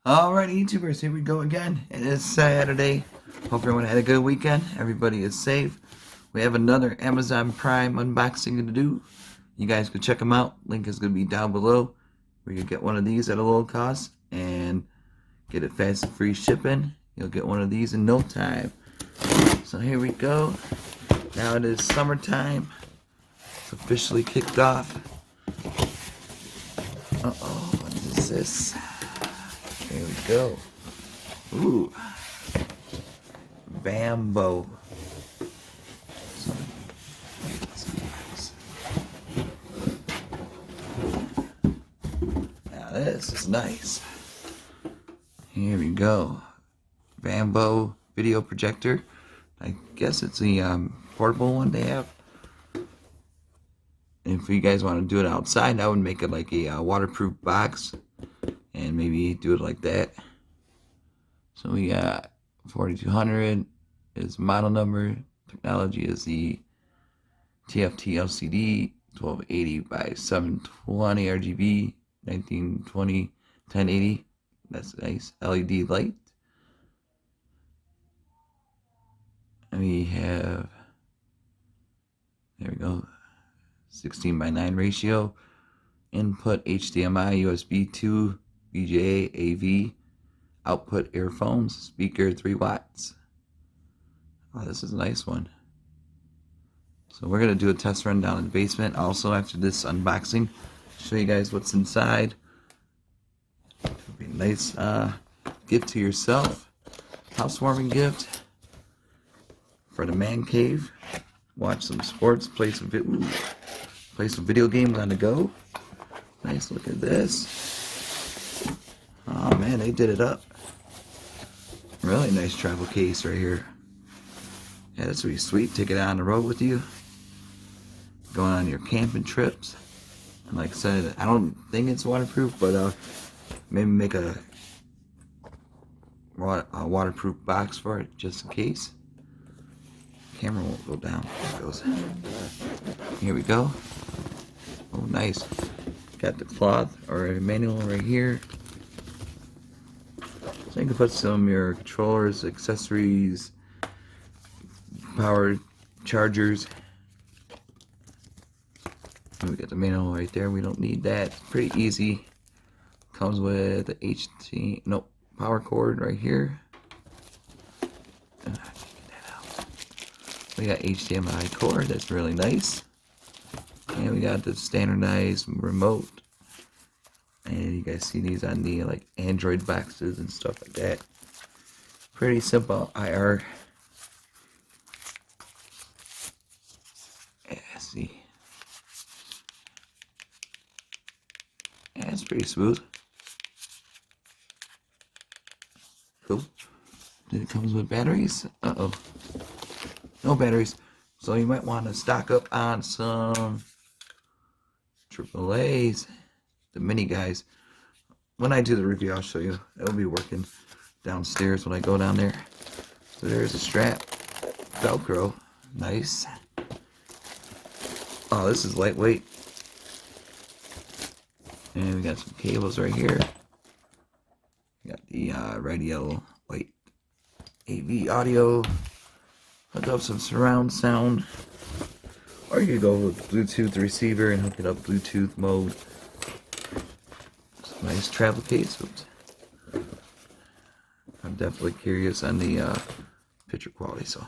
Alright, YouTubers, here we go again. It is Saturday. Hope everyone had a good weekend. Everybody is safe. We have another Amazon Prime unboxing to do. You guys can check them out. Link is going to be down below. Where you get one of these at a low cost and get it fast and free shipping. You'll get one of these in no time. So here we go. Now it is summertime. It's officially kicked off. Uh-oh, what is this? Here we go. Ooh. Vamvo. Now this is nice. Here we go. Vamvo video projector. I guess it's the portable one they have. If you guys want to do it outside, I would make it like a waterproof box. And maybe do it like that. So we got 4200 is model number. Technology is the TFT LCD 1280 by 720 RGB 1920 1080. That's nice. LED light. And we have, there we go, 16:9 ratio. Input HDMI, USB 2, VGA, AV, output earphones, speaker 3 watts. Oh, this is a nice one. So we're going to do a test run down in the basement also after this unboxing. Show you guys what's inside. It'll be a nice gift to yourself. Housewarming gift for the man cave. Watch some sports, play some video games on the go. Nice, look at this. Oh man, they did it up. Really nice travel case right here. Yeah, this would be sweet. Take it out on the road with you. Going on your camping trips. And like I said, I don't think it's waterproof, but maybe make a waterproof box for it just in case. Camera won't go down. There it goes. Here we go. Oh, nice. Got the cloth or a manual right here. So you can put some of your controllers, accessories, power chargers. And we got the manual right there. We don't need that. It's pretty easy. Comes with the power cord right here. We got HDMI cord. That's really nice. And we got the standardized remote. And you guys see these on the like Android boxes and stuff like that. Pretty simple IR. Yeah, see. Yeah, it's pretty smooth. Cool. Then it comes with batteries. Uh-oh. No batteries. So you might want to stock up on some AAA's. The mini guys. When I do the review, I'll show you. It'll be working downstairs when I go down there. So there's a strap. Velcro. Nice. Oh, this is lightweight. And we got some cables right here. We got the red, yellow, white AV audio. Hook up some surround sound. Or you could go with Bluetooth receiver and hook it up Bluetooth mode. Nice travel case. Oops. I'm definitely curious on the picture quality, so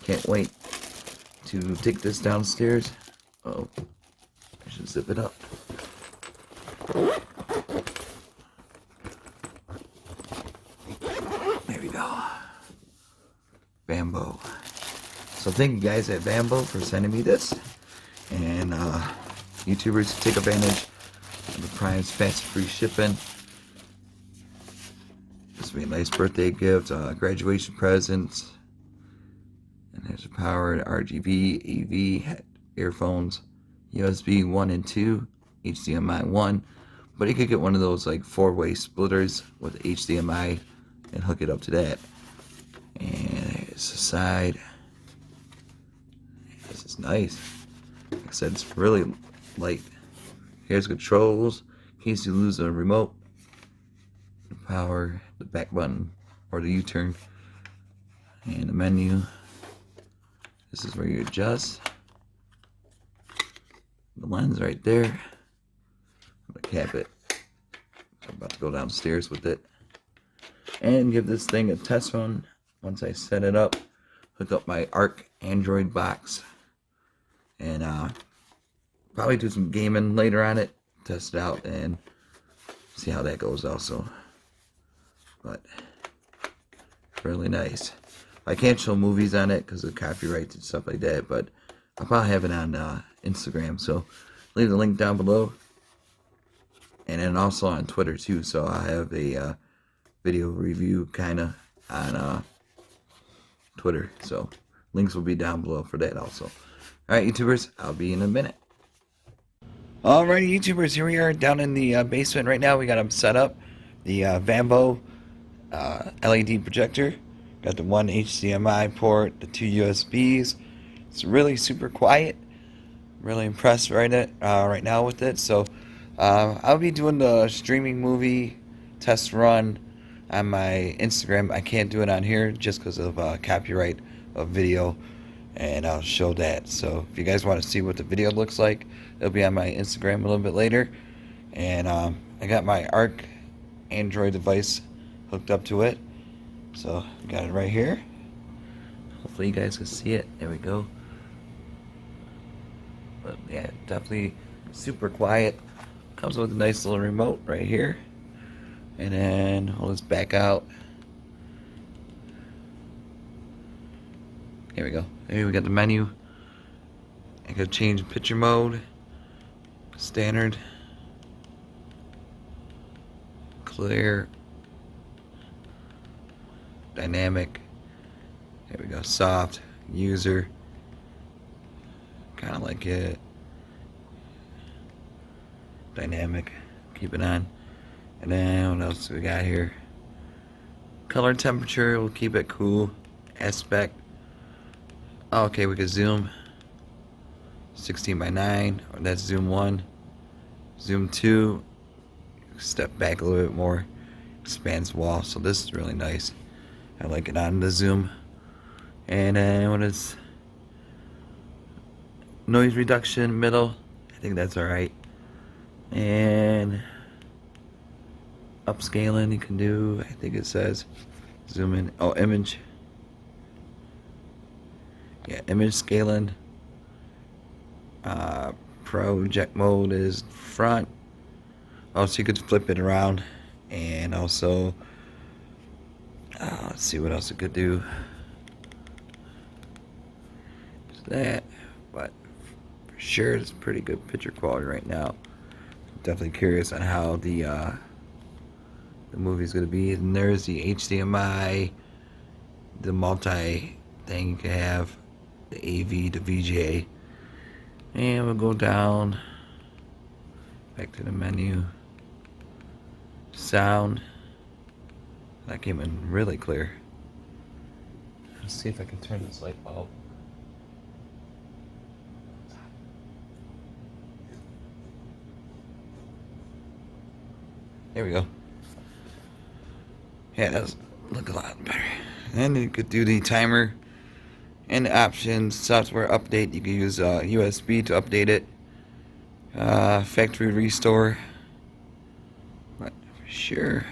can't wait to take this downstairs. Oh, I should zip it up. There we go. Vamvo. So thank you guys at Vamvo for sending me this, and YouTubers take advantage. The Prime's fast free shipping. This will be a nice birthday gift, graduation present. And there's a powered RGB, AV, earphones, USB 1 and 2, HDMI 1. But you could get one of those like 4-way splitters with HDMI and hook it up to that. And there's the side. This is nice. Like I said, it's really light. Here's controls in case you lose a remote. power, the back button, or the U-turn, and the menu. This is where you adjust the lens right there. I'm gonna cap it. I'm about to go downstairs with it and give this thing a test run. Once I set it up, hook up my ARC Android box, and probably do some gaming later on it, test it out, and see how that goes also. But really nice. I can't show movies on it because of copyrights and stuff like that, but I'll probably have it on Instagram, so leave the link down below. And then also on Twitter too, so I have a video review kind of on Twitter, so links will be down below for that also. Alright, YouTubers, I'll be in a minute. Alrighty, YouTubers, here we are down in the basement right now. We got them set up. The Vamvo LED projector. Got the one HDMI port, the two USBs. It's really super quiet. Really impressed right now with it. So I'll be doing the streaming movie test run on my Instagram. I can't do it on here just because of copyright of video, and I'll show that. So if you guys want to see what the video looks like, it'll be on my Instagram a little bit later. And I got my ARC Android device hooked up to it, so got it right here. Hopefully you guys can see it. There we go. But yeah, definitely super quiet. Comes with a nice little remote right here. And then hold this back out. Here we go. Here we got the menu. I could change picture mode. Standard. Clear. Dynamic. There we go. Soft. User. Kind of like it. Dynamic. Keep it on. And then what else do we got here? Color temperature, we'll keep it cool. Aspect. Oh, okay, we could zoom. 16:9, or that's zoom 1. Zoom 2. Step back a little bit more. Expands wall. So this is really nice. I like it on the zoom. And then what is noise reduction, middle. I think that's alright. And upscaling you can do, I think it says zoom in. Oh, image. Yeah, image scaling. Project mode is front. Also, you could flip it around, and also let's see what else it could do. Just that, but for sure it's pretty good picture quality right now. Definitely curious on how the movie's gonna be. And there's the HDMI, the multi thing you can have, the AV, the VGA, and we'll go down back to the menu. Sound, that came in really clear. Let's see if I can turn this light bulb. There we go. Yeah, that does look a lot better. And you could do the timer and the options, software update. You can use USB to update it. Factory restore. But for sure.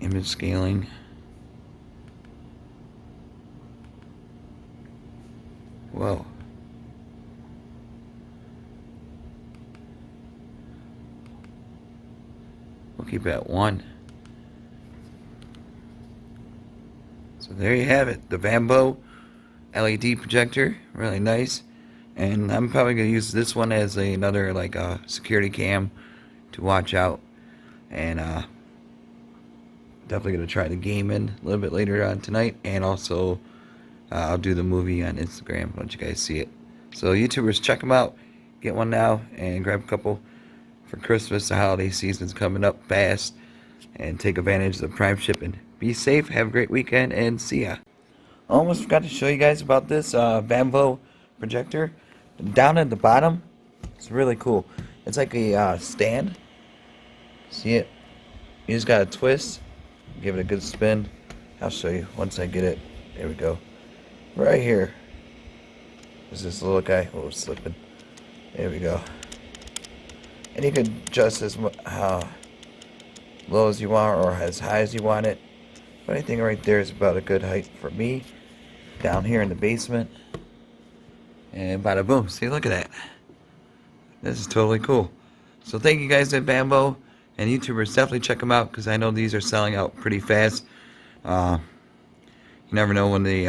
Image scaling. Whoa. We'll keep it at 1. So there you have it, the Vamvo LED projector, really nice. And I'm probably gonna use this one as another like security cam to watch out. And definitely gonna try the game in a little bit later on tonight, and also I'll do the movie on Instagram. I'll let you guys see it. So YouTubers, check them out. Get one now and grab a couple for Christmas. The holiday season's coming up fast, and take advantage of the Prime shipping. Be safe, have a great weekend, and see ya. Almost forgot to show you guys about this Vamvo projector. Down at the bottom, it's really cool. It's like a stand. See it? You just gotta twist, give it a good spin. I'll show you once I get it. There we go. Right here. There's this little guy. Oh, it's slipping. There we go. And you can adjust as how low as you want or as high as you want it. But I think right there is about a good height for me. Down here in the basement. And bada boom. See, look at that. This is totally cool. So thank you guys at Vamvo. And YouTubers, definitely check them out because I know these are selling out pretty fast. You never know when they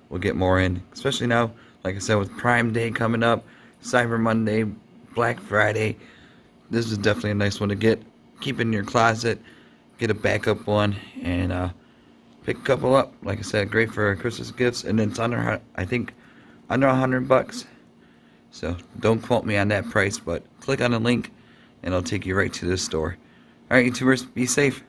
will get more in. Especially now, like I said, with Prime Day coming up, Cyber Monday, Black Friday. This is definitely a nice one to get. Keep in your closet. Get a backup one. And pick a couple up. Like I said, great for Christmas gifts. And it's under, I think, under $100. So don't quote me on that price, but click on the link and it'll take you right to this store. Alright, YouTubers, be safe.